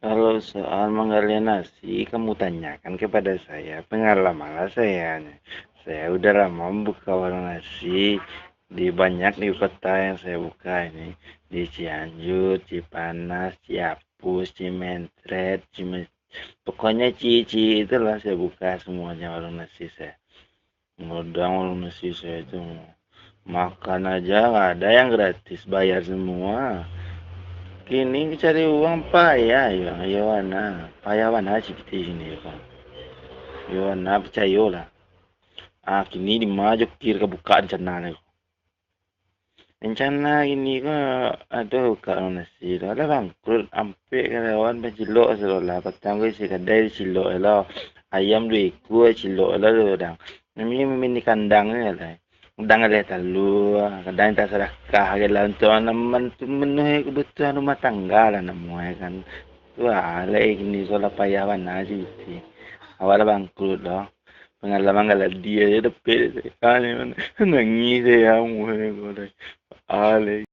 Kalau soal menggali nasi, kamu tanyakan kepada saya. Pengalaman saya. Saya udah lama buka warung nasi di banyak di kota yang saya buka ini. Di Cianjur, Cipanas, Ciapus, Cimentret, pokoknya Cici itulah saya buka semuanya warung nasi saya. Modal warung nasi saya itu makan aja nggak ada yang gratis, bayar semua. Kini cari uang payah ya, Yowana. Payah mana sih kita sini ya kan? Yowana percaya lah. Kini di maju kiri kebuka rencana nih. Rencana ini kok aduh kalau nasi ada bangkrut ampe karyawan pecilok seolah petang gue si kedai cilok lah ayam dua ekor cilok lah dong. Ini di kandangnya lah. Kadang ada telur, kadang tak sedekah lah untuk memenuhi kebutuhan rumah tangga lah namanya kan. Wah, lagi ini soal payah mana sih? Awal bangkrut loh. Pengalaman kalau dia aja dapet kan nangis ya mulai mulai. Ale